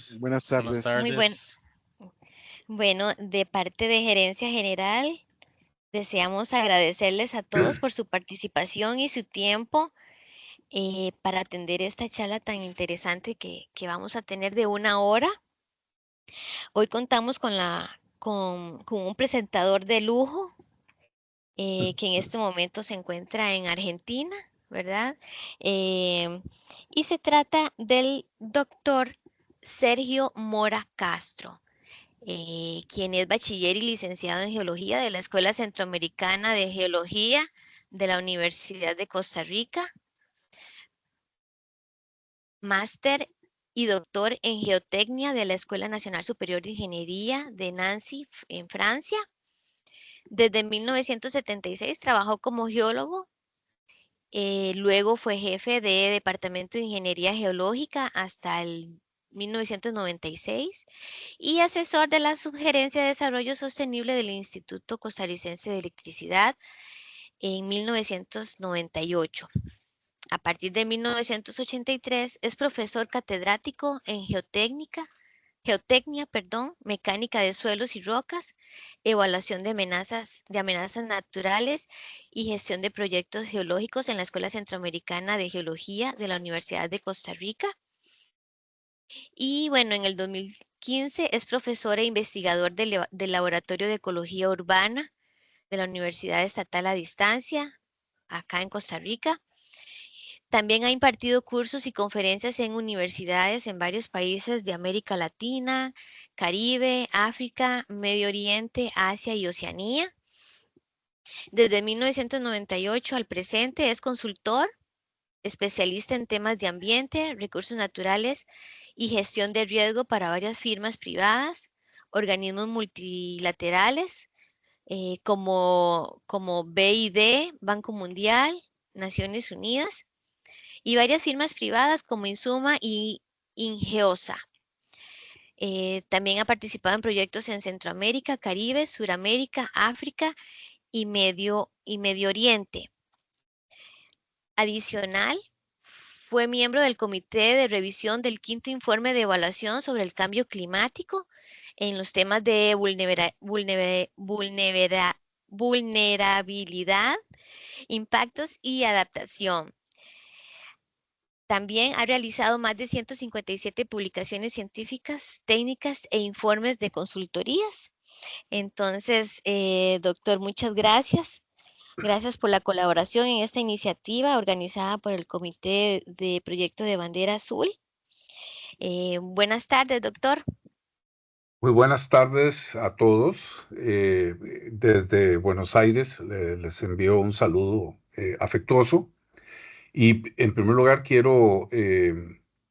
tardes. Buenas Buenas tardes. Muy buen, tardes. bueno, de parte de Gerencia General, deseamos agradecerles a todos por su participación y su tiempo para atender esta charla tan interesante que vamos a tener de 1 hora. Hoy contamos con un presentador de lujo que en este momento se encuentra en Argentina, ¿verdad? Y se trata del doctor Sergio Mora Castro, quien es bachiller y licenciado en Geología de la Escuela Centroamericana de Geología de la Universidad de Costa Rica, máster y doctor en Geotecnia de la Escuela Nacional Superior de Ingeniería de Nancy, en Francia. Desde 1976 trabajó como geólogo. Luego fue jefe de Departamento de Ingeniería Geológica hasta el 1996 y asesor de la Subgerencia de Desarrollo Sostenible del Instituto Costarricense de Electricidad en 1998. A partir de 1983 es profesor catedrático en geotecnia, mecánica de suelos y rocas, evaluación de amenazas naturales y gestión de proyectos geológicos en la Escuela Centroamericana de Geología de la Universidad de Costa Rica. Y bueno, en el 2015 es profesor e investigador del Laboratorio de Ecología Urbana de la Universidad Estatal a Distancia, acá en Costa Rica. También ha impartido cursos y conferencias en universidades en varios países de América Latina, Caribe, África, Medio Oriente, Asia y Oceanía. Desde 1998 al presente es consultor, especialista en temas de ambiente, recursos naturales y gestión de riesgo para varias firmas privadas, organismos multilaterales como BID, Banco Mundial, Naciones Unidas, y varias firmas privadas como Insuma y Ingeosa. También ha participado en proyectos en Centroamérica, Caribe, Suramérica, África y Medio Oriente. Adicional, fue miembro del Comité de Revisión del quinto informe de evaluación sobre el cambio climático en los temas de vulnerabilidad, impactos y adaptación. También ha realizado más de 157 publicaciones científicas, técnicas e informes de consultorías. Entonces, doctor, muchas gracias. Gracias por la colaboración en esta iniciativa organizada por el Comité de Proyecto de Bandera Azul. Buenas tardes, doctor. Muy buenas tardes a todos. Desde Buenos Aires les envío un saludo afectuoso. Y en primer lugar quiero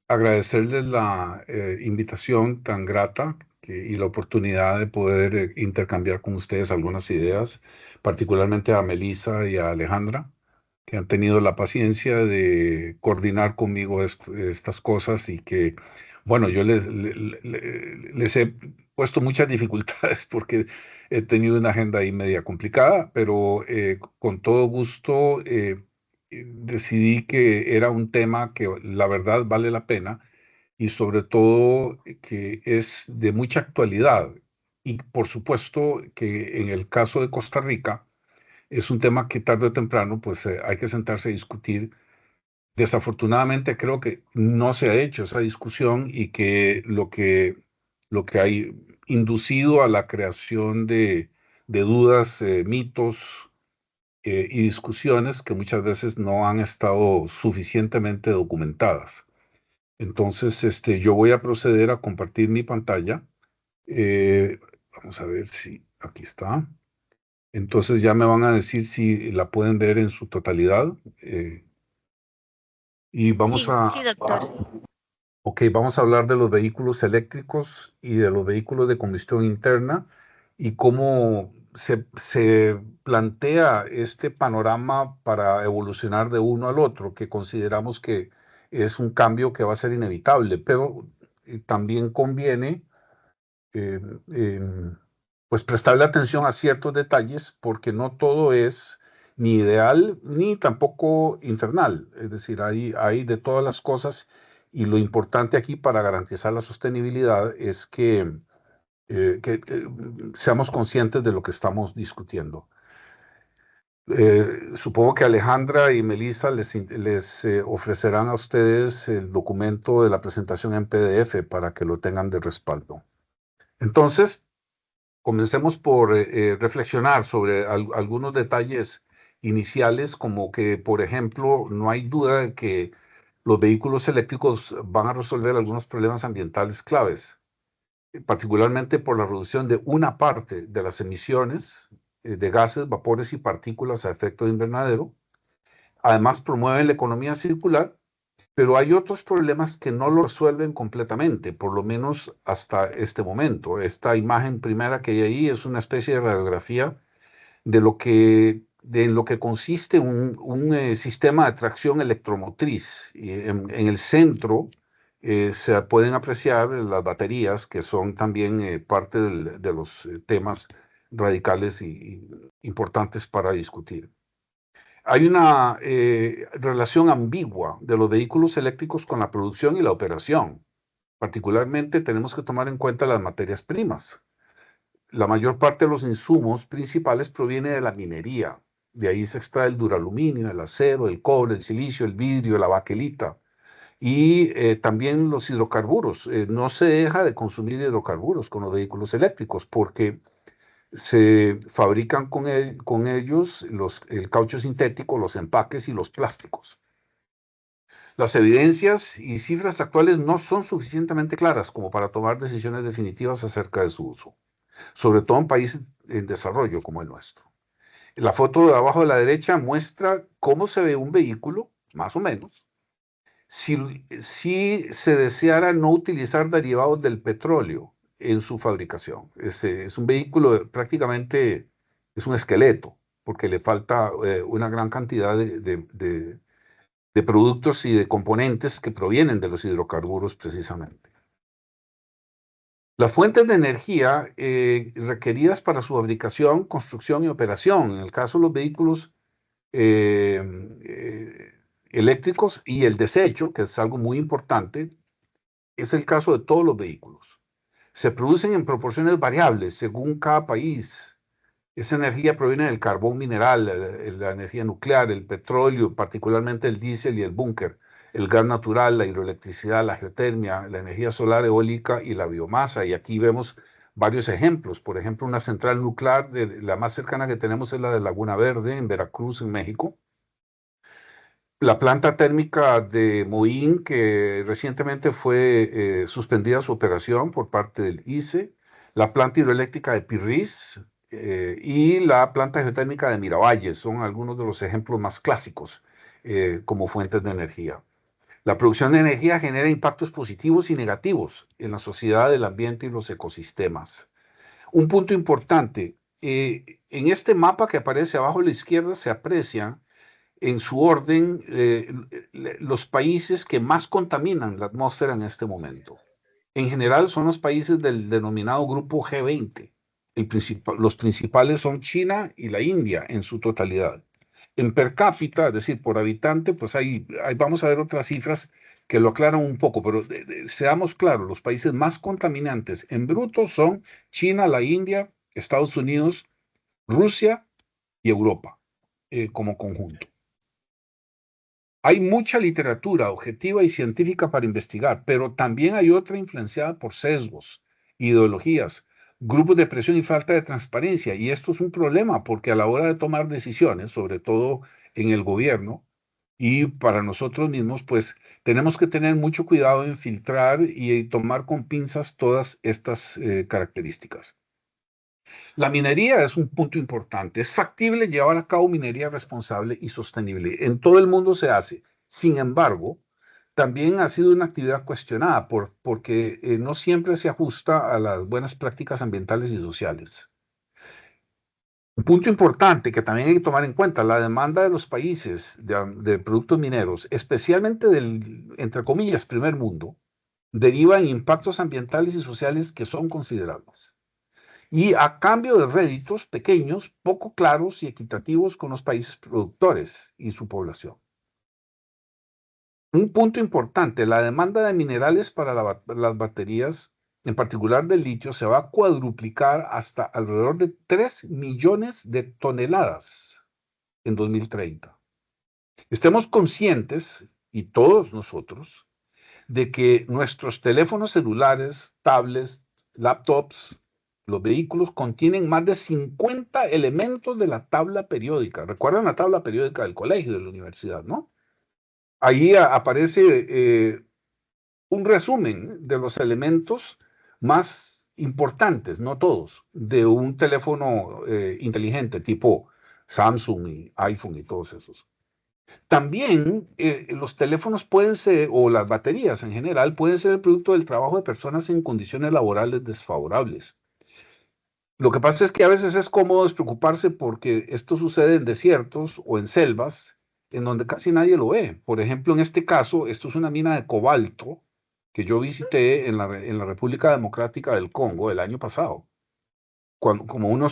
agradecerles la invitación tan grata y la oportunidad de poder intercambiar con ustedes algunas ideas, particularmente a Melissa y a Alejandra, que han tenido la paciencia de coordinar conmigo estas cosas y que, bueno, yo les he puesto muchas dificultades porque he tenido una agenda ahí media complicada, pero con todo gusto decidí que era un tema que la verdad vale la pena y sobre todo que es de mucha actualidad. Y por supuesto que en el caso de Costa Rica es un tema que tarde o temprano pues hay que sentarse a discutir. Desafortunadamente creo que no se ha hecho esa discusión y que lo que ha inducido a la creación de dudas, mitos, y discusiones que muchas veces no han estado suficientemente documentadas. Entonces, yo voy a proceder a compartir mi pantalla. Vamos a ver si aquí está. Entonces ya me van a decir si la pueden ver en su totalidad. Y vamos Sí, doctor. Ok, vamos a hablar de los vehículos eléctricos y de los vehículos de combustión interna y cómo se plantea este panorama para evolucionar de uno al otro, que consideramos que es un cambio que va a ser inevitable, pero también conviene eh, pues prestarle atención a ciertos detalles porque no todo es ni ideal ni tampoco infernal, es decir, hay de todas las cosas Y lo importante aquí para garantizar la sostenibilidad es que seamos conscientes de lo que estamos discutiendo. Supongo que Alejandra y Melissa les ofrecerán a ustedes el documento de la presentación en PDF para que lo tengan de respaldo. Entonces, comencemos por reflexionar sobre algunos detalles iniciales, como que, por ejemplo, no hay duda de que los vehículos eléctricos van a resolver algunos problemas ambientales claves, particularmente por la reducción de una parte de las emisiones de gases, vapores y partículas a efecto de invernadero. Además, promueven la economía circular, pero hay otros problemas que no lo resuelven completamente, por lo menos hasta este momento. Esta imagen primera que hay ahí es una especie de radiografía de lo que consiste un sistema de tracción electromotriz. Y en el centro se pueden apreciar las baterías, que son también parte de los temas radicales y importantes para discutir. Hay una relación ambigua de los vehículos eléctricos con la producción y la operación. Particularmente tenemos que tomar en cuenta las materias primas. La mayor parte de los insumos principales proviene de la minería. De ahí se extrae el duraluminio, el acero, el cobre, el silicio, el vidrio, la baquelita y también los hidrocarburos. No se deja de consumir hidrocarburos con los vehículos eléctricos porque se fabrican con ellos el caucho sintético, los empaques y los plásticos. Las evidencias y cifras actuales no son suficientemente claras como para tomar decisiones definitivas acerca de su uso, sobre todo en países en desarrollo como el nuestro. La foto de abajo de la derecha muestra cómo se ve un vehículo, más o menos, si se deseara no utilizar derivados del petróleo en su fabricación. Es un vehículo prácticamente, es un esqueleto, porque le falta una gran cantidad de productos y de componentes que provienen de los hidrocarburos precisamente. Las fuentes de energía requeridas para su fabricación, construcción y operación, en el caso de los vehículos eh, eh, eléctricos y el desecho, que es algo muy importante, es el caso de todos los vehículos. Se producen en proporciones variables según cada país. Esa energía proviene del carbón mineral, la energía nuclear, el petróleo, particularmente el diésel y el búnker, el gas natural, la hidroelectricidad, la geotermia, la energía solar, eólica y la biomasa. Y aquí vemos varios ejemplos. Por ejemplo, una central nuclear, la más cercana que tenemos es la de Laguna Verde, en Veracruz, en México. La planta térmica de Moín, que recientemente fue suspendida su operación por parte del ICE, la planta hidroeléctrica de Pirrís y la planta geotérmica de Miravalle son algunos de los ejemplos más clásicos como fuentes de energía. La producción de energía genera impactos positivos y negativos en la sociedad, el ambiente y los ecosistemas. Un punto importante, en este mapa que aparece abajo a la izquierda se aprecia en su orden los países que más contaminan la atmósfera en este momento. En general son los países del denominado grupo G20. Los principales son China y la India en su totalidad. En per cápita, es decir, por habitante, pues ahí vamos a ver otras cifras que lo aclaran un poco, pero seamos claros, los países más contaminantes en bruto son China, la India, Estados Unidos, Rusia y Europa como conjunto. Hay mucha literatura objetiva y científica para investigar, pero también hay otra influenciada por sesgos, ideologías, grupos de presión y falta de transparencia. Y esto es un problema porque a la hora de tomar decisiones, sobre todo en el gobierno y para nosotros mismos, pues tenemos que tener mucho cuidado en filtrar y tomar con pinzas todas estas características. La minería es un punto importante. Es factible llevar a cabo minería responsable y sostenible. En todo el mundo se hace. Sin embargo, también ha sido una actividad cuestionada porque no siempre se ajusta a las buenas prácticas ambientales y sociales. Un punto importante que también hay que tomar en cuenta, la demanda de los países de productos mineros, especialmente del, entre comillas, primer mundo, deriva en impactos ambientales y sociales que son considerables y a cambio de réditos pequeños, poco claros y equitativos con los países productores y su población. Un punto importante, la demanda de minerales para las baterías, en particular del litio, se va a cuadruplicar hasta alrededor de 3 millones de toneladas en 2030. Estemos conscientes, y todos nosotros, de que nuestros teléfonos celulares, tablets, laptops, los vehículos contienen más de 50 elementos de la tabla periódica. ¿Recuerdan la tabla periódica del colegio, de la universidad, no? Ahí aparece un resumen de los elementos más importantes, no todos, de un teléfono inteligente tipo Samsung y iPhone y todos esos. También los teléfonos pueden ser, o las baterías en general, pueden ser el producto del trabajo de personas en condiciones laborales desfavorables. Lo que pasa es que a veces es cómodo despreocuparse porque esto sucede en desiertos o en selvas en donde casi nadie lo ve. Por ejemplo, en este caso, esto es una mina de cobalto que yo visité en la República Democrática del Congo el año pasado. Como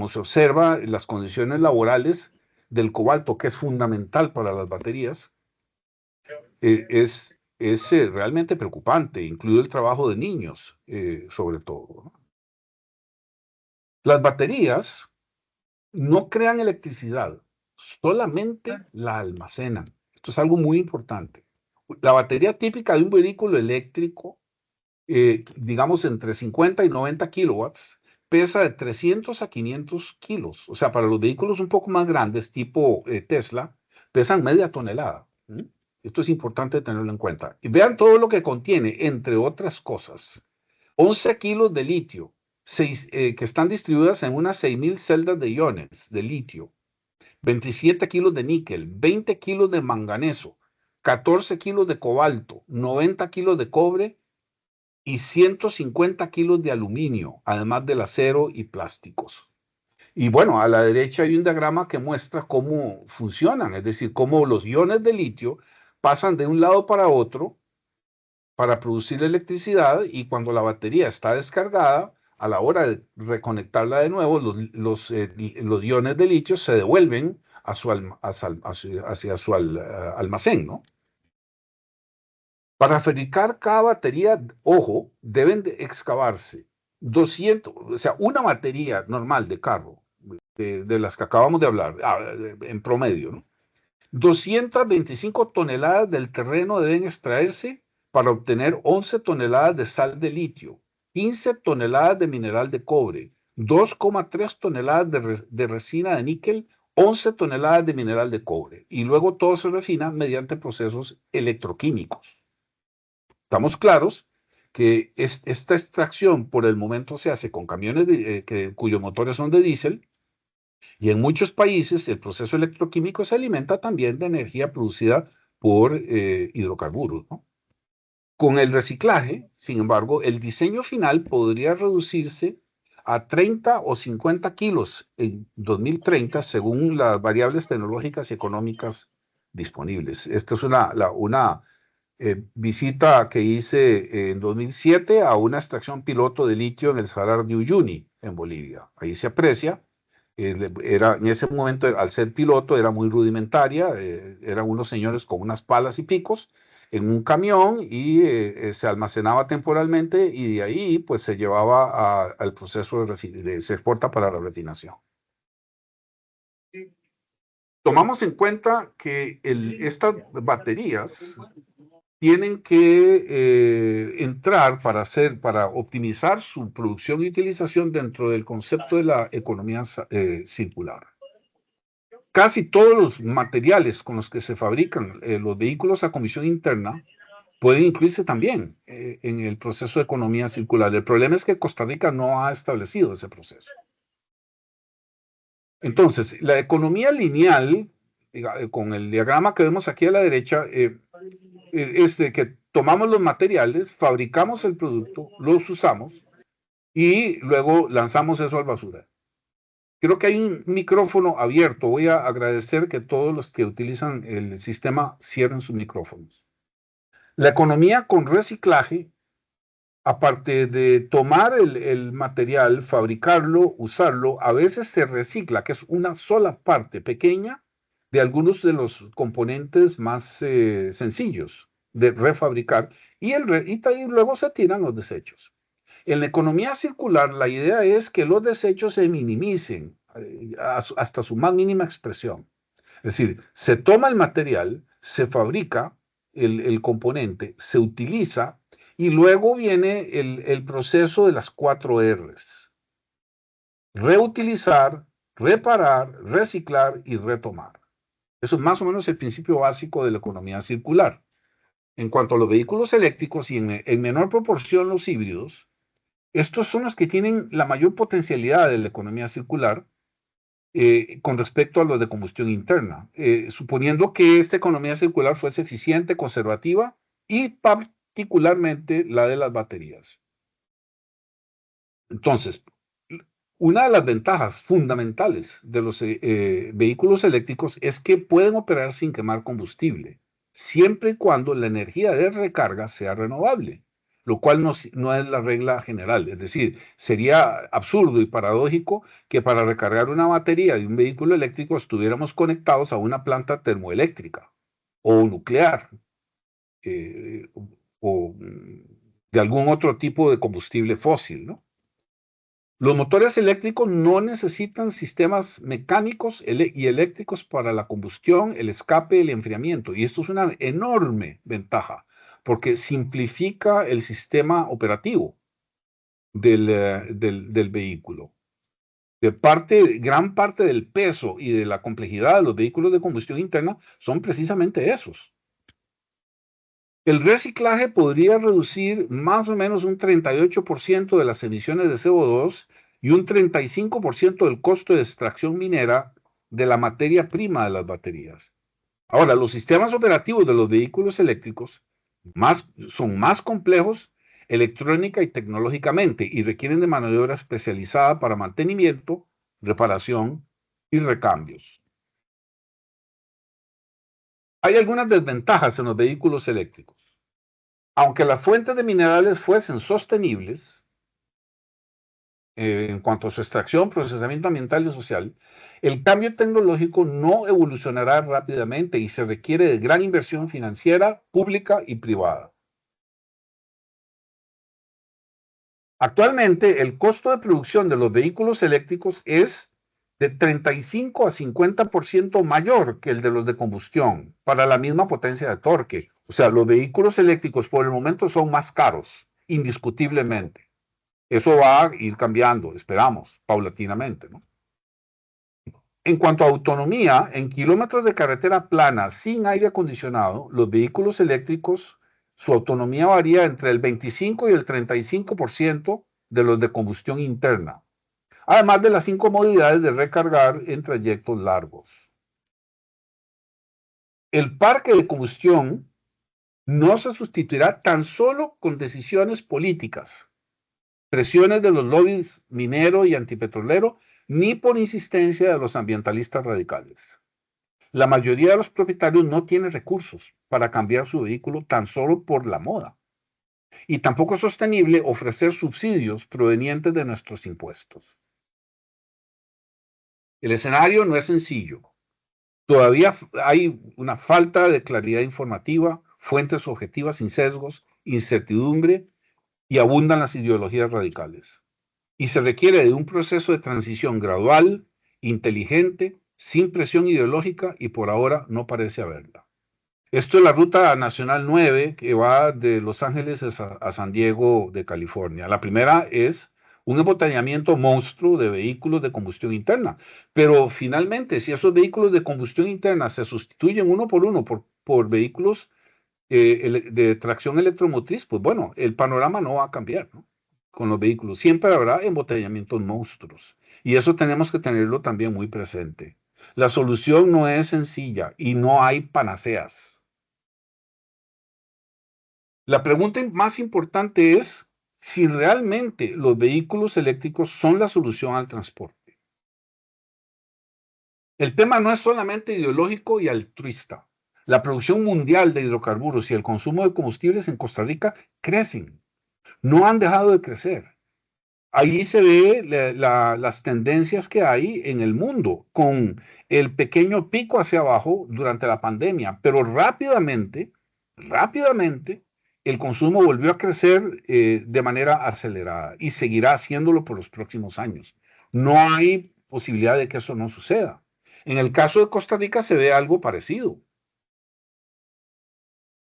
se observa las condiciones laborales del cobalto, que es fundamental para las baterías, es realmente preocupante, incluido el trabajo de niños, sobre todo, ¿no? Las baterías no crean electricidad, solamente la almacenan. Esto es algo muy importante. La batería típica de un vehículo eléctrico, digamos entre 50 y 90 kilowatts, pesa de 300 a 500 kilos. O sea, para los vehículos un poco más grandes, tipo Tesla, pesan media tonelada. Esto es importante tenerlo en cuenta. Y vean todo lo que contiene, entre otras cosas. 11 kilos de litio, que están distribuidas en unas 6.000 celdas de iones de litio, 27 kilos de níquel, 20 kilos de manganeso, 14 kilos de cobalto, 90 kilos de cobre y 150 kilos de aluminio, además del acero y plásticos. Y bueno, a la derecha hay un diagrama que muestra cómo funcionan, es decir, cómo los iones de litio pasan de un lado para otro para producir electricidad y cuando la batería está descargada, a la hora de reconectarla de nuevo, los iones de litio se devuelven a hacia su almacén, ¿no? Para fabricar cada batería, ojo, deben de excavarse 200, o sea, una batería normal de carro, de las que acabamos de hablar, en promedio, ¿no? 225 toneladas del terreno deben extraerse para obtener 11 toneladas de sal de litio, 15 toneladas de mineral de cobre, 2,3 toneladas de resina de níquel, 11 toneladas de mineral de cobre. Y luego todo se refina mediante procesos electroquímicos. Estamos claros que esta extracción por el momento se hace con camiones cuyos motores son de diésel, y en muchos países el proceso electroquímico se alimenta también de energía producida por hidrocarburos, ¿no? Con el reciclaje, sin embargo, el diseño final podría reducirse a 30 o 50 kilos en 2030 según las variables tecnológicas y económicas disponibles. Esta es una visita que hice en 2007 a una extracción piloto de litio en el Salar de Uyuni, en Bolivia. Ahí se aprecia. En ese momento, al ser piloto, era muy rudimentaria. Eran unos señores con unas palas y picos en un camión y se almacenaba temporalmente y de ahí pues se llevaba al proceso se exporta para la refinación. Tomamos en cuenta que estas baterías tienen que entrar para optimizar su producción y utilización dentro del concepto de la economía circular. Casi todos los materiales con los que se fabrican los vehículos a combustión interna pueden incluirse también en el proceso de economía circular. El problema es que Costa Rica no ha establecido ese proceso. Entonces, la economía lineal, con el diagrama que vemos aquí a la derecha, es de que tomamos los materiales, fabricamos el producto, los usamos y luego lanzamos eso al basura. Creo que hay un micrófono abierto. Voy a agradecer que todos los que utilizan el sistema cierren sus micrófonos. La economía con reciclaje, aparte de tomar el material, fabricarlo, usarlo, a veces se recicla, que es una sola parte pequeña de algunos de los componentes más sencillos de refabricar y luego se tiran los desechos. En la economía circular, la idea es que los desechos se minimicen hasta su más mínima expresión. Es decir, se toma el material, se fabrica el componente, se utiliza y luego viene el proceso de las 4 Rs. Reutilizar, reparar, reciclar y retomar. Eso es más o menos el principio básico de la economía circular. En cuanto a los vehículos eléctricos y en menor proporción los híbridos, estos son los que tienen la mayor potencialidad de la economía circular con respecto a los de combustión interna, suponiendo que esta economía circular fuese eficiente, conservativa y particularmente la de las baterías. Entonces, una de las ventajas fundamentales de los vehículos eléctricos es que pueden operar sin quemar combustible, siempre y cuando la energía de recarga sea renovable, lo cual no es la regla general. Es decir, sería absurdo y paradójico que para recargar una batería de un vehículo eléctrico estuviéramos conectados a una planta termoeléctrica o nuclear o de algún otro tipo de combustible fósil, ¿no? Los motores eléctricos no necesitan sistemas mecánicos y eléctricos para la combustión, el escape y el enfriamiento. Y esto es una enorme ventaja, porque simplifica el sistema operativo del vehículo. Gran parte del peso y de la complejidad de los vehículos de combustión interna son precisamente esos. El reciclaje podría reducir más o menos un 38% de las emisiones de CO2 y un 35% del costo de extracción minera de la materia prima de las baterías. Ahora, los sistemas operativos de los vehículos eléctricos son más complejos electrónica y tecnológicamente y requieren de mano de obra especializada para mantenimiento, reparación y recambios. Hay algunas desventajas en los vehículos eléctricos. Aunque las fuentes de minerales fuesen sostenibles en cuanto a su extracción, procesamiento ambiental y social, el cambio tecnológico no evolucionará rápidamente y se requiere de gran inversión financiera, pública y privada. Actualmente, el costo de producción de los vehículos eléctricos es de 35 a 50% mayor que el de los de combustión para la misma potencia de torque. O sea, los vehículos eléctricos por el momento son más caros, indiscutiblemente. Eso va a ir cambiando, esperamos, paulatinamente, ¿no? En cuanto a autonomía, en kilómetros de carretera plana sin aire acondicionado, los vehículos eléctricos, su autonomía varía entre el 25 y el 35% de los de combustión interna, además de las incomodidades de recargar en trayectos largos. El parque de combustión no se sustituirá tan solo con decisiones políticas, presiones de los lobbies minero y antipetrolero, ni por insistencia de los ambientalistas radicales. La mayoría de los propietarios no tiene recursos para cambiar su vehículo tan solo por la moda. Y tampoco es sostenible ofrecer subsidios provenientes de nuestros impuestos. El escenario no es sencillo. Todavía hay una falta de claridad informativa, fuentes objetivas sin sesgos, incertidumbre y abundan las ideologías radicales. Y se requiere de un proceso de transición gradual, inteligente, sin presión ideológica y por ahora no parece haberla. Esto es la ruta nacional 9 que va de Los Ángeles a San Diego de California. La primera es un embotellamiento monstruo de vehículos de combustión interna. Pero finalmente, si esos vehículos de combustión interna se sustituyen uno por uno por vehículos de tracción electromotriz, pues bueno, el panorama no va a cambiar, ¿no? Con los vehículos. Siempre habrá embotellamientos monstruos. Y eso tenemos que tenerlo también muy presente. La solución no es sencilla y no hay panaceas. La pregunta más importante es si realmente los vehículos eléctricos son la solución al transporte. El tema no es solamente ideológico y altruista. La producción mundial de hidrocarburos y el consumo de combustibles en Costa Rica crecen. No han dejado de crecer. ahí se ve las tendencias que hay en el mundo, con el pequeño pico hacia abajo durante la pandemia, pero rápidamente, el consumo volvió a crecer de manera acelerada y seguirá haciéndolo por los próximos años. No hay posibilidad de que eso no suceda. En el caso de Costa Rica se ve algo parecido.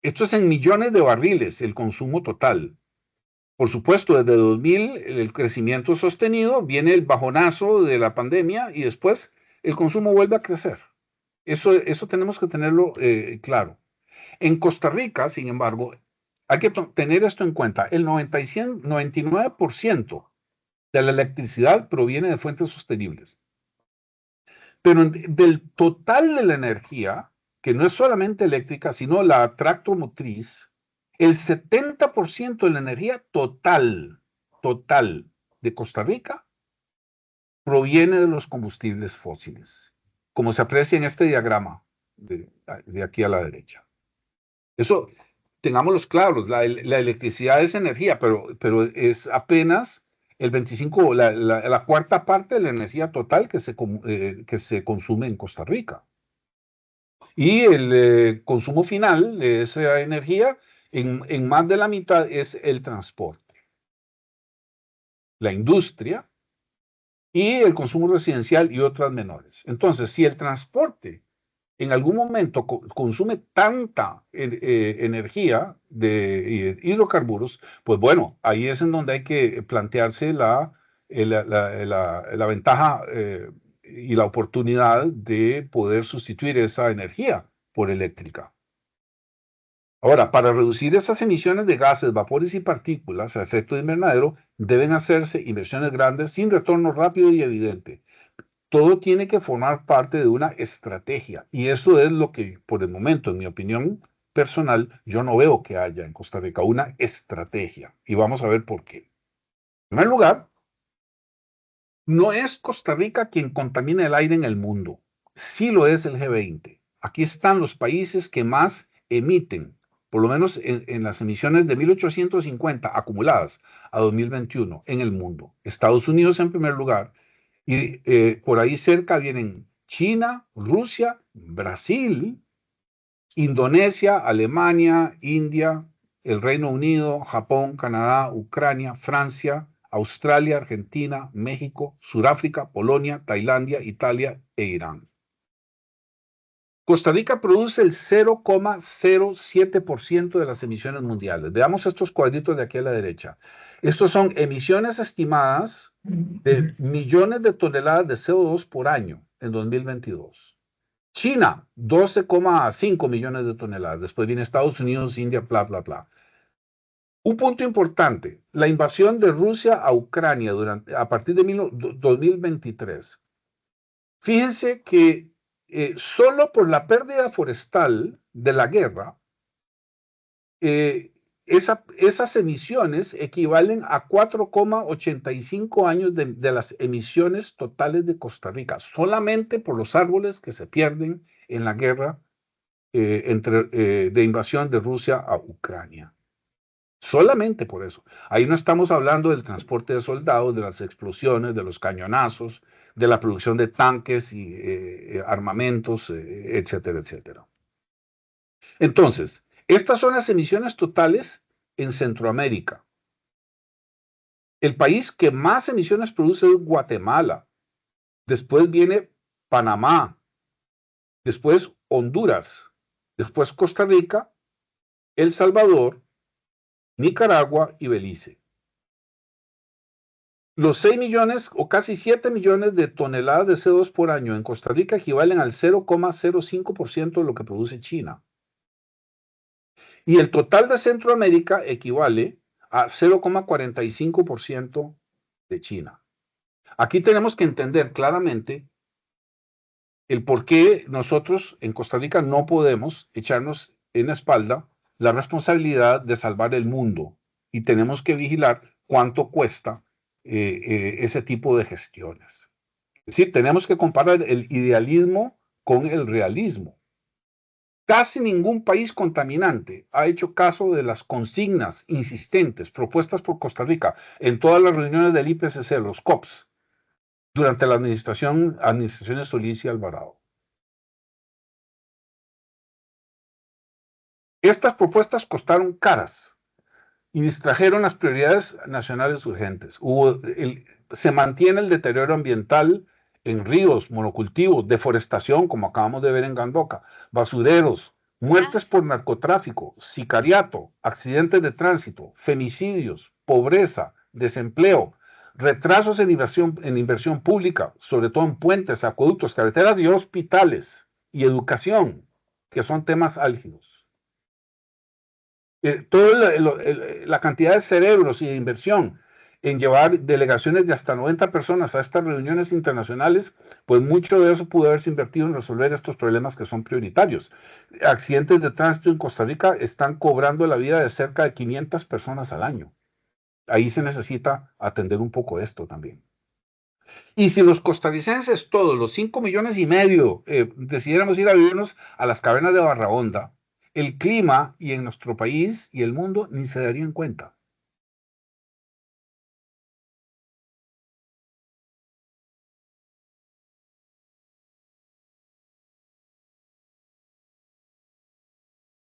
Esto es en millones de barriles el consumo total. Por supuesto, desde 2000 el crecimiento sostenido, viene el bajonazo de la pandemia y después el consumo vuelve a crecer. Eso tenemos que tenerlo claro. En Costa Rica, sin embargo, hay que tener esto en cuenta. El 99% de la electricidad proviene de fuentes sostenibles. Pero del total de la energía, que no es solamente eléctrica, sino la tractomotriz, el 70% de la energía total de Costa Rica proviene de los combustibles fósiles, como se aprecia en este diagrama de aquí a la derecha. Eso, tengámoslos claros, la electricidad es energía, pero es apenas el 25, la cuarta parte de la energía total que se consume en Costa Rica. Y el consumo final de esa energía, en más de la mitad, es el transporte, la industria y el consumo residencial y otras menores. Entonces, si el transporte en algún momento consume tanta energía de hidrocarburos, pues bueno, ahí es en donde hay que plantearse la ventaja y la oportunidad de poder sustituir esa energía por eléctrica. Ahora, para reducir esas emisiones de gases, vapores y partículas a efecto de invernadero, deben hacerse inversiones grandes sin retorno rápido y evidente. Todo tiene que formar parte de una estrategia y eso es lo que por el momento, en mi opinión personal, yo no veo que haya en Costa Rica una estrategia y vamos a ver por qué. En primer lugar, no es Costa Rica quien contamina el aire en el mundo, sí lo es el G20. Aquí están los países que más emiten, por lo menos en las emisiones de 1850 acumuladas a 2021 en el mundo. Estados Unidos en primer lugar, y por ahí cerca vienen China, Rusia, Brasil, Indonesia, Alemania, India, el Reino Unido, Japón, Canadá, Ucrania, Francia, Australia, Argentina, México, Sudáfrica, Polonia, Tailandia, Italia e Irán. Costa Rica produce el 0,07% de las emisiones mundiales. Veamos estos cuadritos de aquí a la derecha. Estos son emisiones estimadas de millones de toneladas de CO2 por año en 2022. China, 12,5 millones de toneladas. Después viene Estados Unidos, India, bla, bla, bla. Un punto importante, la invasión de Rusia a Ucrania a partir de 2023. Fíjense que solo por la pérdida forestal de la guerra, esas emisiones equivalen a 4,85 años de las emisiones totales de Costa Rica, solamente por los árboles que se pierden en la guerra de invasión de Rusia a Ucrania. Solamente por eso. Ahí no estamos hablando del transporte de soldados, de las explosiones, de los cañonazos, de la producción de tanques y armamentos, etcétera, etcétera. Entonces, estas son las emisiones totales en Centroamérica. El país que más emisiones produce es Guatemala. Después viene Panamá. Después Honduras. Después Costa Rica, El Salvador, Nicaragua y Belice. Los 6 millones o casi 7 millones de toneladas de CO2 por año en Costa Rica equivalen al 0,05% de lo que produce China. Y el total de Centroamérica equivale a 0,45% de China. Aquí tenemos que entender claramente el por qué nosotros en Costa Rica no podemos echarnos en la espalda la responsabilidad de salvar el mundo y tenemos que vigilar cuánto cuesta ese tipo de gestiones. Es decir, tenemos que comparar el idealismo con el realismo. Casi ningún país contaminante ha hecho caso de las consignas insistentes propuestas por Costa Rica en todas las reuniones del IPCC, los COPs, durante la administraciones Solís y Alvarado. Estas propuestas costaron caras y distrajeron las prioridades nacionales urgentes. Se mantiene el deterioro ambiental en ríos, monocultivos, deforestación, como acabamos de ver en Gandoca, basureros, muertes por narcotráfico, sicariato, accidentes de tránsito, femicidios, pobreza, desempleo, retrasos en inversión pública, sobre todo en puentes, acueductos, carreteras y hospitales, y educación, que son temas álgidos. Toda la cantidad de cerebros y de inversión en llevar delegaciones de hasta 90 personas a estas reuniones internacionales, pues mucho de eso pudo haberse invertido en resolver estos problemas que son prioritarios. Accidentes de tránsito en Costa Rica están cobrando la vida de cerca de 500 personas al año. Ahí se necesita atender un poco esto también. Y si los costarricenses, todos los 5,5 millones, decidiéramos ir a vivirnos a las cavernas de Barrahonda, el clima y en nuestro país y el mundo ni se darían cuenta.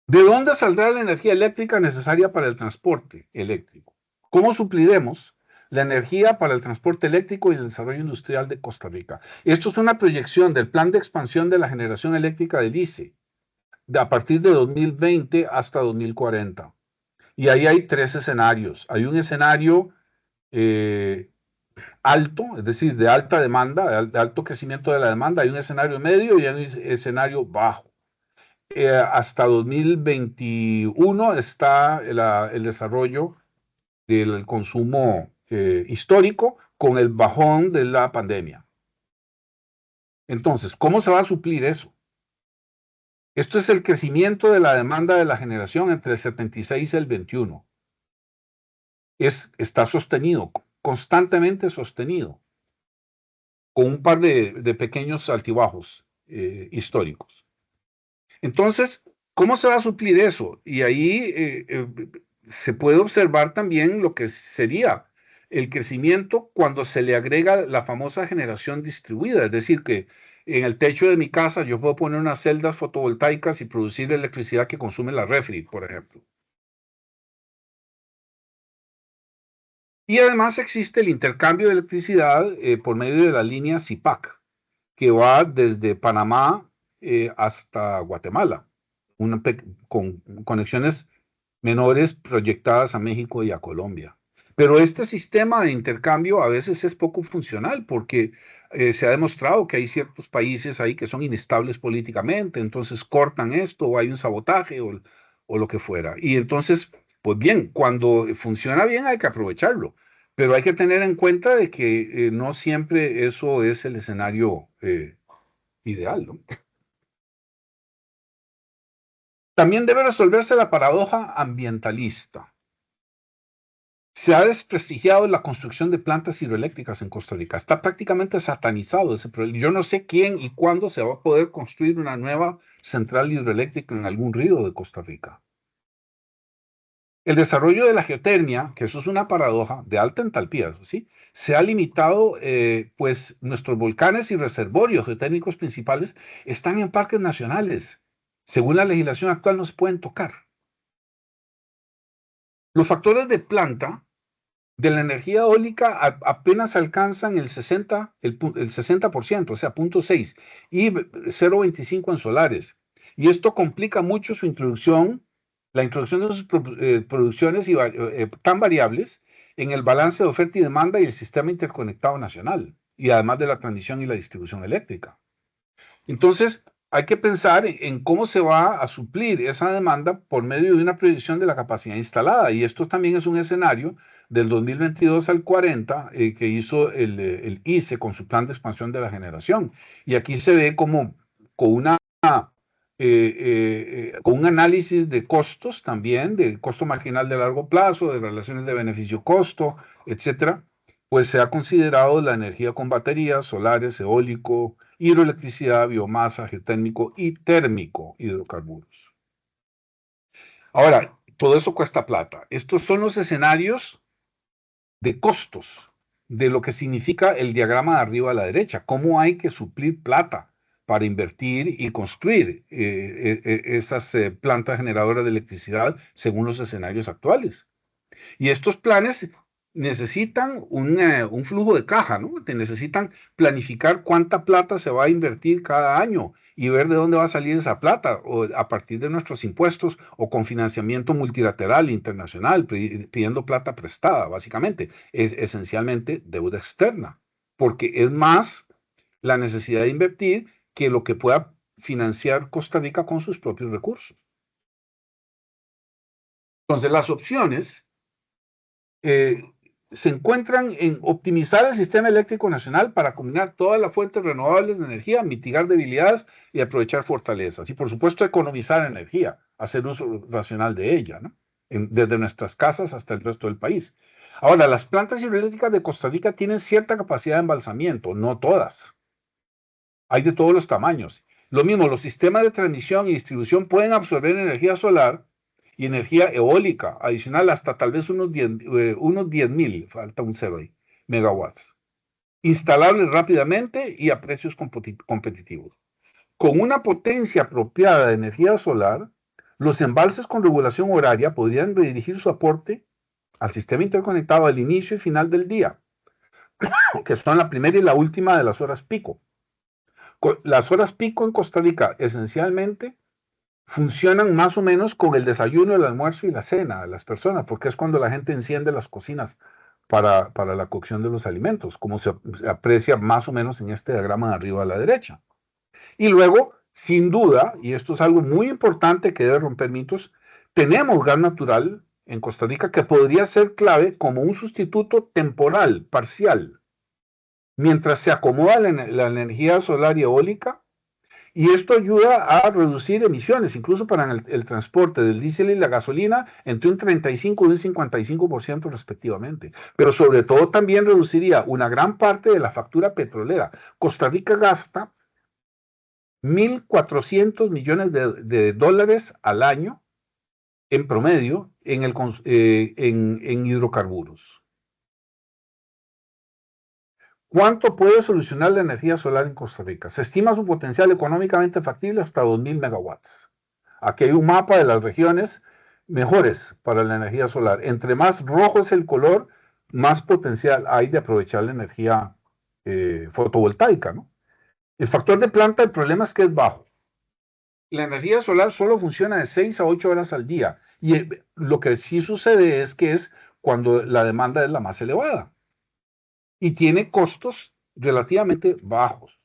¿De dónde saldrá la energía eléctrica necesaria para el transporte eléctrico? ¿Cómo supliremos la energía para el transporte eléctrico y el desarrollo industrial de Costa Rica? Esto es una proyección del plan de expansión de la generación eléctrica del ICE, a partir de 2020 hasta 2040. Y ahí hay 3 escenarios. Hay un escenario alto, es decir, de alta demanda, de alto crecimiento de la demanda. Hay un escenario medio y hay un escenario bajo. Hasta 2021 está el desarrollo del consumo histórico con el bajón de la pandemia. Entonces, ¿cómo se va a suplir eso? Esto es el crecimiento de la demanda de la generación entre el 76 y el 21. Está sostenido, constantemente sostenido, con un par de pequeños altibajos históricos. Entonces, ¿cómo se va a suplir eso? Y ahí se puede observar también lo que sería el crecimiento cuando se le agrega la famosa generación distribuida, es decir, que en el techo de mi casa yo puedo poner unas celdas fotovoltaicas y producir la electricidad que consume la refri, por ejemplo. Y además existe el intercambio de electricidad por medio de la línea CIPAC, que va desde Panamá hasta Guatemala, con conexiones menores proyectadas a México y a Colombia. Pero este sistema de intercambio a veces es poco funcional porque se ha demostrado que hay ciertos países ahí que son inestables políticamente, entonces cortan esto o hay un sabotaje o lo que fuera. Y entonces, pues bien, cuando funciona bien hay que aprovecharlo, pero hay que tener en cuenta de que no siempre eso es el escenario ideal, ¿no? También debe resolverse la paradoja ambientalista. Se ha desprestigiado la construcción de plantas hidroeléctricas en Costa Rica. Está prácticamente satanizado ese problema. Yo no sé quién y cuándo se va a poder construir una nueva central hidroeléctrica en algún río de Costa Rica. El desarrollo de la geotermia, que eso es una paradoja de alta entalpía, ¿sí? Se ha limitado, pues nuestros volcanes y reservorios geotérmicos principales están en parques nacionales. Según la legislación actual no se pueden tocar. Los factores de planta de la energía eólica apenas alcanzan el 60%, o sea, 0,6, y 0,25 en solares. Y esto complica mucho su introducción, la introducción de sus producciones tan variables en el balance de oferta y demanda y el sistema interconectado nacional, y además de la transmisión y la distribución eléctrica. Entonces, hay que pensar en cómo se va a suplir esa demanda por medio de una proyección de la capacidad instalada. Y esto también es un escenario del 2022 al 40 que hizo el ICE con su plan de expansión de la generación. Y aquí se ve como con con un análisis de costos también, de costo marginal de largo plazo, de relaciones de beneficio-costo, etcétera, pues se ha considerado la energía con baterías, solares, eólico, hidroelectricidad, biomasa, geotérmico y térmico, hidrocarburos. Ahora, todo eso cuesta plata. Estos son los escenarios de costos de lo que significa el diagrama de arriba a la derecha, cómo hay que suplir plata para invertir y construir esas plantas generadoras de electricidad según los escenarios actuales. Y estos planes necesitan un flujo de caja, ¿no? Necesitan planificar cuánta plata se va a invertir cada año y ver de dónde va a salir esa plata, o a partir de nuestros impuestos o con financiamiento multilateral internacional, pidiendo plata prestada, básicamente. Es esencialmente deuda externa, porque es más la necesidad de invertir que lo que pueda financiar Costa Rica con sus propios recursos. Entonces, las opciones se encuentran en optimizar el sistema eléctrico nacional para combinar todas las fuentes renovables de energía, mitigar debilidades y aprovechar fortalezas. Y por supuesto economizar energía, hacer uso racional de ella, ¿no? Desde nuestras casas hasta el resto del país. Ahora, las plantas hidroeléctricas de Costa Rica tienen cierta capacidad de embalsamiento, no todas. Hay de todos los tamaños. Lo mismo, los sistemas de transmisión y distribución pueden absorber energía solar y energía eólica adicional hasta tal vez unos 10.000, falta un cero ahí, megawatts, instalables rápidamente y a precios competitivos. Con una potencia apropiada de energía solar, los embalses con regulación horaria podrían redirigir su aporte al sistema interconectado al inicio y final del día, que son la primera y la última de las horas pico. Las horas pico en Costa Rica esencialmente funcionan más o menos con el desayuno, el almuerzo y la cena de las personas, porque es cuando la gente enciende las cocinas para la cocción de los alimentos, como se aprecia más o menos en este diagrama de arriba a la derecha. Y luego, sin duda, y esto es algo muy importante que debe romper mitos, tenemos gas natural en Costa Rica que podría ser clave como un sustituto temporal, parcial, mientras se acomoda la energía solar y eólica. Y esto ayuda a reducir emisiones, incluso para el transporte del diésel y la gasolina, entre un 35 y un 55% respectivamente. Pero sobre todo también reduciría una gran parte de la factura petrolera. Costa Rica gasta 1.400 millones de dólares al año en promedio en hidrocarburos. ¿Cuánto puede solucionar la energía solar en Costa Rica? Se estima su potencial económicamente factible hasta 2.000 megawatts. Aquí hay un mapa de las regiones mejores para la energía solar. Entre más rojo es el color, más potencial hay de aprovechar la energía fotovoltaica, ¿no? El factor de planta, el problema es que es bajo. La energía solar solo funciona de 6 a 8 horas al día. Y lo que sí sucede es que es cuando la demanda es la más elevada. Y tiene costos relativamente bajos,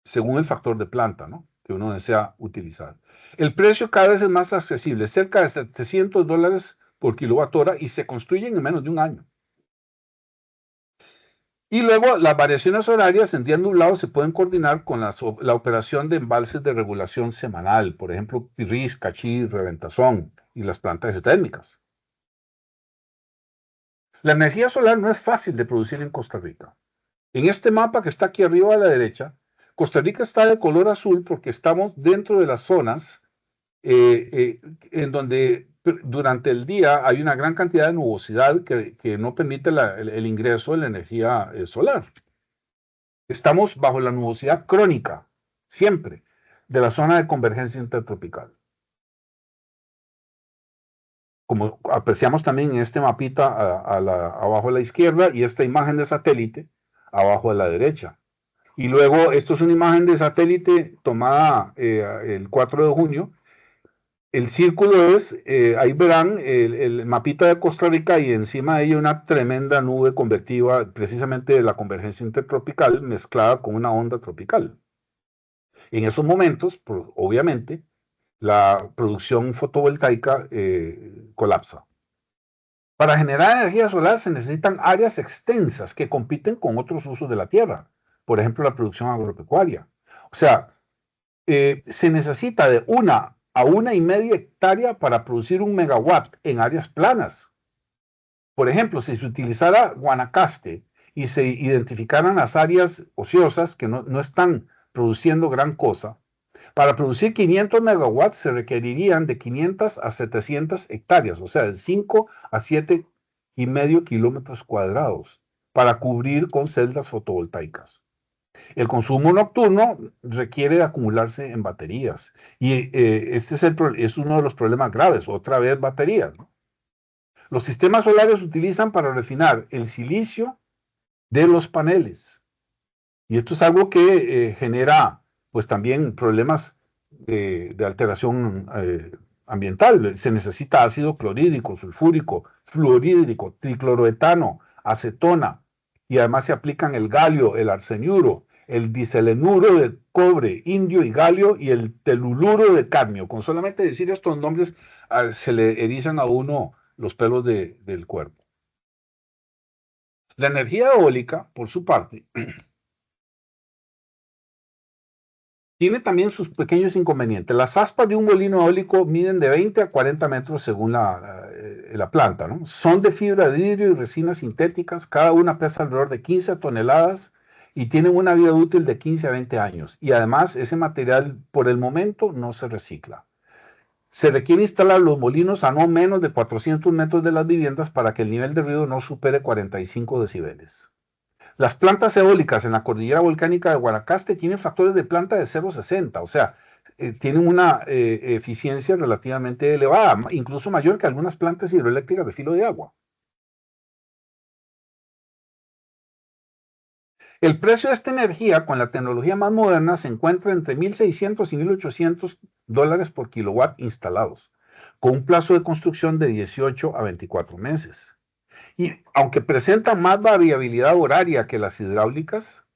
según el factor de planta, ¿no?, que uno desea utilizar. El precio cada vez es más accesible, cerca de $700 por kilowatt hora, y se construyen en menos de un año. Y luego las variaciones horarias en días nublados se pueden coordinar con la operación de embalses de regulación semanal, por ejemplo, Pirrís, Cachí, Reventazón y las plantas geotérmicas. La energía solar no es fácil de producir en Costa Rica. En este mapa que está aquí arriba a la derecha, Costa Rica está de color azul porque estamos dentro de las zonas en donde durante el día hay una gran cantidad de nubosidad que no permite el ingreso de la energía solar. Estamos bajo la nubosidad crónica, siempre, de la zona de convergencia intertropical. Como apreciamos también en este mapita abajo a la izquierda, y esta imagen de satélite abajo a la derecha. Y luego, esto es una imagen de satélite tomada el 4 de junio. El círculo es, ahí verán el mapita de Costa Rica, y encima de ella una tremenda nube convectiva, precisamente de la convergencia intertropical mezclada con una onda tropical. En esos momentos, obviamente, la producción fotovoltaica colapsa. Para generar energía solar se necesitan áreas extensas que compiten con otros usos de la tierra, por ejemplo, la producción agropecuaria. O sea, se necesita de 1 a 1,5 hectáreas para producir 1 megawatt en áreas planas. Por ejemplo, si se utilizara Guanacaste y se identificaran las áreas ociosas que no están produciendo gran cosa, para producir 500 megawatts se requerirían de 500 a 700 hectáreas, o sea, de 5 a 7,5 kilómetros cuadrados, para cubrir con celdas fotovoltaicas. El consumo nocturno requiere acumularse en baterías y este es uno de los problemas graves, otra vez baterías, ¿no? Los sistemas solares se utilizan para refinar el silicio de los paneles y esto es algo que genera pues también problemas de alteración ambiental. Se necesita ácido clorhídrico, sulfúrico, fluorhídrico, tricloroetano, acetona, y además se aplican el galio, el arseniuro, el diselenuro de cobre, indio y galio, y el teluluro de cadmio. Con solamente decir estos nombres se le erizan a uno los pelos del cuerpo. La energía eólica, por su parte, tiene también sus pequeños inconvenientes. Las aspas de un molino eólico miden de 20 a 40 metros según la planta, ¿no? Son de fibra de vidrio y resinas sintéticas. Cada una pesa alrededor de 15 toneladas y tienen una vida útil de 15 a 20 años. Y además ese material por el momento no se recicla. Se requiere instalar los molinos a no menos de 400 metros de las viviendas para que el nivel de ruido no supere 45 decibeles. Las plantas eólicas en la cordillera volcánica de Guanacaste tienen factores de planta de 0,60, o sea, tienen una eficiencia relativamente elevada, incluso mayor que algunas plantas hidroeléctricas de filo de agua. El precio de esta energía con la tecnología más moderna se encuentra entre 1.600 y 1.800 dólares por kilowatt instalados, con un plazo de construcción de 18 a 24 meses. Y aunque presentan más variabilidad horaria que las hidráulicas,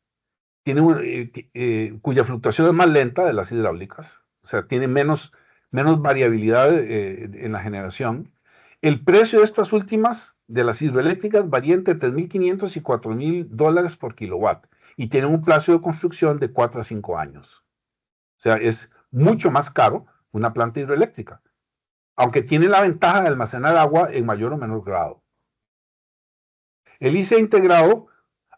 cuya fluctuación es más lenta de las hidráulicas, o sea, tiene menos variabilidad en la generación. El precio de estas últimas, de las hidroeléctricas, varía entre 3.500 y 4.000 dólares por kilowatt y tienen un plazo de construcción de 4 a 5 años. O sea, es mucho más caro una planta hidroeléctrica, aunque tiene la ventaja de almacenar agua en mayor o menor grado. El ICE ha integrado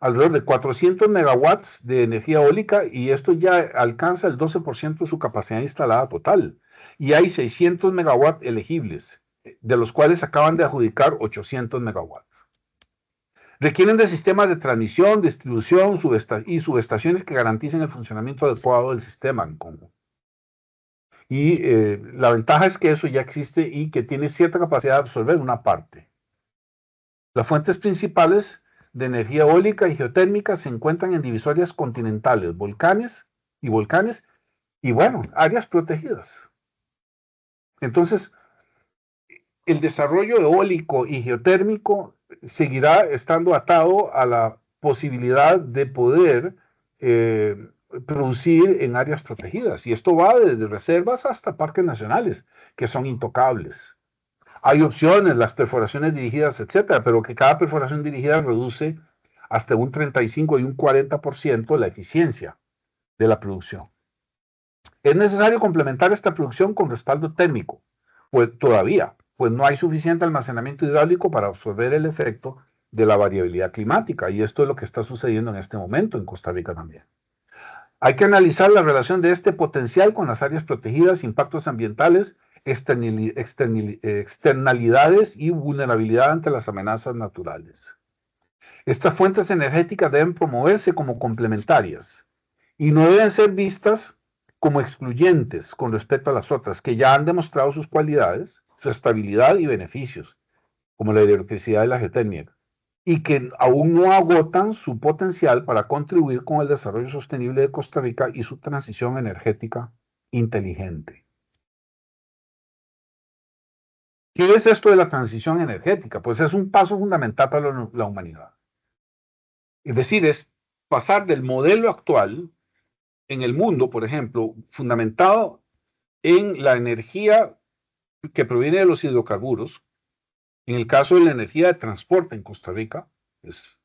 alrededor de 400 megawatts de energía eólica y esto ya alcanza el 12% de su capacidad instalada total. Y hay 600 megawatts elegibles, de los cuales acaban de adjudicar 800 megawatts. Requieren de sistemas de transmisión, distribución y subestaciones que garanticen el funcionamiento adecuado del sistema en Congo. Y la ventaja es que eso ya existe y que tiene cierta capacidad de absorber una parte. Las fuentes principales de energía eólica y geotérmica se encuentran en divisorias continentales, volcanes, y bueno, áreas protegidas. Entonces, el desarrollo eólico y geotérmico seguirá estando atado a la posibilidad de poder producir en áreas protegidas. Y esto va desde reservas hasta parques nacionales, que son intocables. Hay opciones, las perforaciones dirigidas, etcétera, pero que cada perforación dirigida reduce hasta un 35 y un 40% la eficiencia de la producción. Es necesario complementar esta producción con respaldo térmico, pues no hay suficiente almacenamiento hidráulico para absorber el efecto de la variabilidad climática, y esto es lo que está sucediendo en este momento en Costa Rica también. Hay que analizar la relación de este potencial con las áreas protegidas, impactos ambientales, externalidades y vulnerabilidad ante las amenazas naturales. Estas fuentes energéticas deben promoverse como complementarias y no deben ser vistas como excluyentes con respecto a las otras, que ya han demostrado sus cualidades, su estabilidad y beneficios, como la electricidad y la geotérmica, y que aún no agotan su potencial para contribuir con el desarrollo sostenible de Costa Rica y su transición energética inteligente. ¿Qué es esto de la transición energética? Pues es un paso fundamental para la humanidad. Es decir, es pasar del modelo actual en el mundo, por ejemplo, fundamentado en la energía que proviene de los hidrocarburos. En el caso de la energía de transporte en Costa Rica, es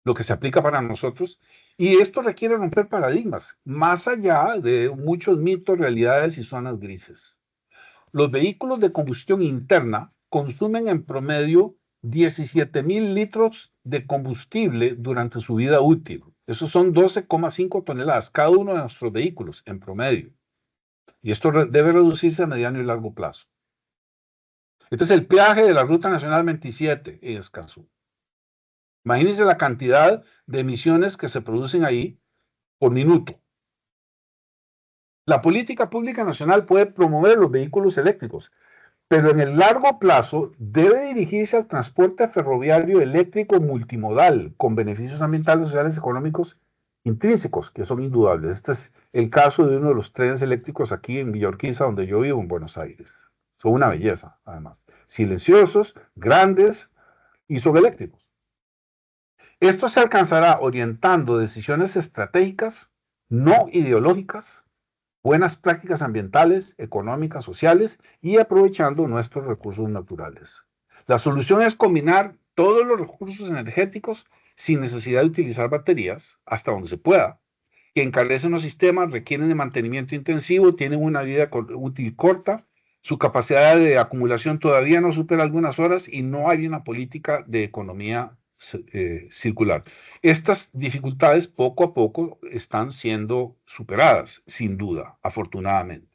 lo que se aplica para nosotros. Y esto requiere romper paradigmas, más allá de muchos mitos, realidades y zonas grises. Los vehículos de combustión interna consumen en promedio 17.000 litros de combustible durante su vida útil. Esos son 12,5 toneladas cada uno de nuestros vehículos en promedio. Y esto debe reducirse a mediano y largo plazo. Este es el peaje de la Ruta Nacional 27 en Escazú. Imagínense la cantidad de emisiones que se producen ahí por minuto. La política pública nacional puede promover los vehículos eléctricos, pero en el largo plazo debe dirigirse al transporte ferroviario eléctrico multimodal, con beneficios ambientales, sociales y económicos intrínsecos, que son indudables. Este es el caso de uno de los trenes eléctricos aquí en Villa Urquiza, donde yo vivo, en Buenos Aires. Son una belleza, además. Silenciosos, grandes y son eléctricos. Esto se alcanzará orientando decisiones estratégicas, no ideológicas, buenas prácticas ambientales, económicas, sociales y aprovechando nuestros recursos naturales. La solución es combinar todos los recursos energéticos sin necesidad de utilizar baterías hasta donde se pueda, que encarecen los sistemas, requieren de mantenimiento intensivo, tienen una vida útil corta, su capacidad de acumulación todavía no supera algunas horas y no hay una política de economía circular. Estas dificultades poco a poco están siendo superadas, sin duda, afortunadamente.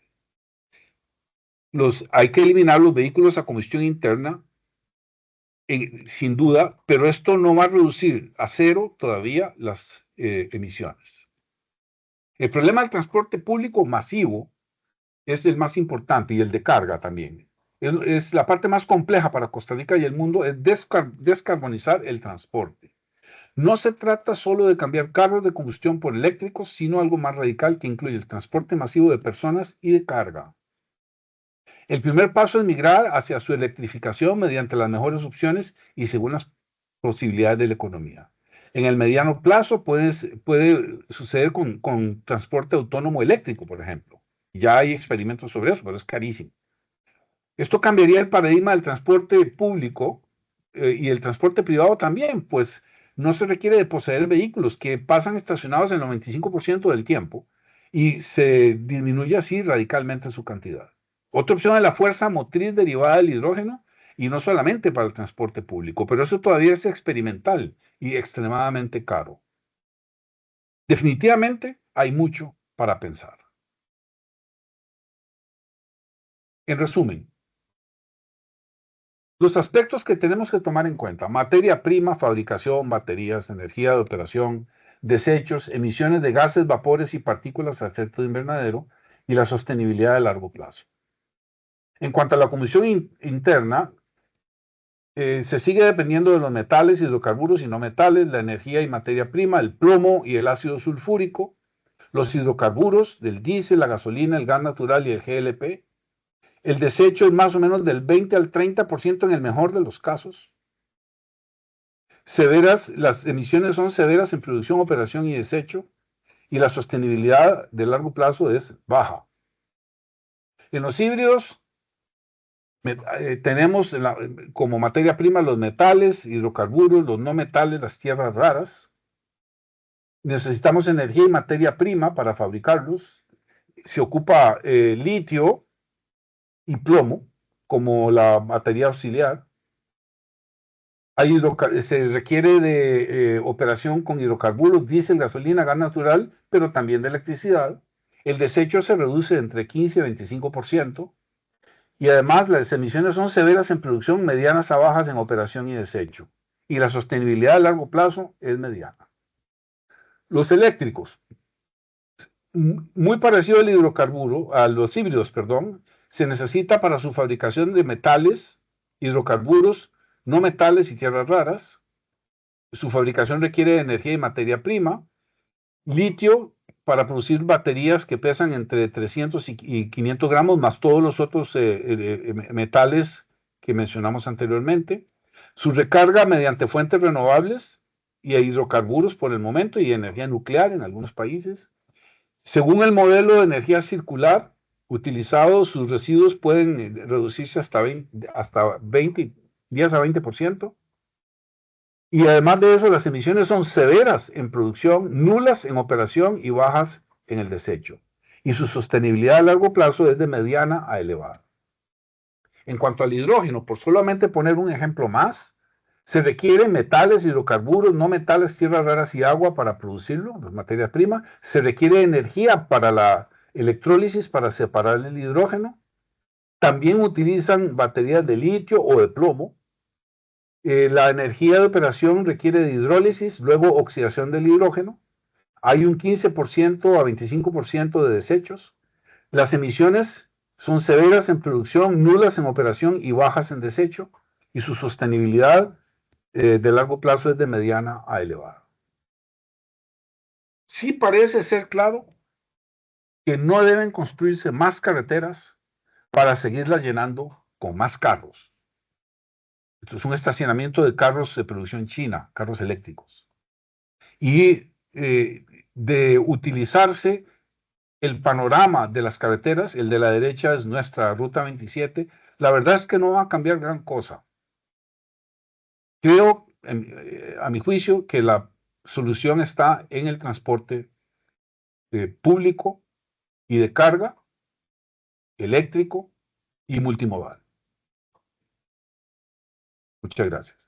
Hay que eliminar los vehículos a combustión interna, sin duda, pero esto no va a reducir a cero todavía las emisiones. El problema del transporte público masivo es el más importante y el de carga también. Es la parte más compleja para Costa Rica y el mundo, es descarbonizar el transporte. No se trata solo de cambiar carros de combustión por eléctricos, sino algo más radical que incluye el transporte masivo de personas y de carga. El primer paso es migrar hacia su electrificación mediante las mejores opciones y según las posibilidades de la economía. En el mediano plazo puede suceder con transporte autónomo eléctrico, por ejemplo. Ya hay experimentos sobre eso, pero es carísimo. Esto cambiaría el paradigma del transporte público y el transporte privado también, pues no se requiere de poseer vehículos que pasan estacionados el 95% del tiempo y se disminuye así radicalmente su cantidad. Otra opción es la fuerza motriz derivada del hidrógeno y no solamente para el transporte público, pero eso todavía es experimental y extremadamente caro. Definitivamente hay mucho para pensar. En resumen, los aspectos que tenemos que tomar en cuenta: materia prima, fabricación, baterías, energía de operación, desechos, emisiones de gases, vapores y partículas a efecto de invernadero y la sostenibilidad a largo plazo. En cuanto a la combustión interna, se sigue dependiendo de los metales, hidrocarburos y no metales, la energía y materia prima, el plomo y el ácido sulfúrico, los hidrocarburos del diésel, la gasolina, el gas natural y el GLP. El desecho es más o menos del 20 al 30% en el mejor de los casos. Las emisiones son severas en producción, operación y desecho, y la sostenibilidad de largo plazo es baja. En los híbridos tenemos como materia prima los metales, hidrocarburos, los no metales, las tierras raras. Necesitamos energía y materia prima para fabricarlos. Se ocupa litio y plomo como la materia auxiliar. Se requiere de operación con hidrocarburos, diésel, gasolina, gas natural, pero también de electricidad. El desecho se reduce entre 15 y 25%. Y además las emisiones son severas en producción, medianas a bajas en operación y desecho. Y la sostenibilidad a largo plazo es mediana. Los eléctricos, muy parecido al hidrocarburo, a los híbridos, perdón, se necesita para su fabricación de metales, hidrocarburos, no metales y tierras raras. Su fabricación requiere de energía y materia prima. Litio para producir baterías que pesan entre 300 y 500 gramos, más todos los otros metales que mencionamos anteriormente. Su recarga mediante fuentes renovables y hidrocarburos por el momento y energía nuclear en algunos países. Según el modelo de energía circular utilizado, sus residuos pueden reducirse hasta 20, 10 a 20%. Y además de eso, las emisiones son severas en producción, nulas en operación y bajas en el desecho. Y su sostenibilidad a largo plazo es de mediana a elevada. En cuanto al hidrógeno, por solamente poner un ejemplo más, Se requieren metales, hidrocarburos, no metales, tierras raras y agua para producirlo, las materias primas. Se requiere energía para la electrólisis, para separar el hidrógeno. También utilizan baterías de litio o de plomo. La energía de operación requiere de hidrólisis, luego oxidación del hidrógeno. Hay un 15% a 25% de desechos. Las emisiones son severas en producción, nulas en operación y bajas en desecho. Y su sostenibilidad de largo plazo es de mediana a elevada. Sí parece ser claro que no deben construirse más carreteras para seguirlas llenando con más carros. Esto es un estacionamiento de carros de producción china, carros eléctricos. Y de utilizarse el panorama de las carreteras, el de la derecha es nuestra ruta 27, la verdad es que no va a cambiar gran cosa. Creo, a mi juicio, que la solución está en el transporte público y de carga, eléctrico y multimodal. Muchas gracias.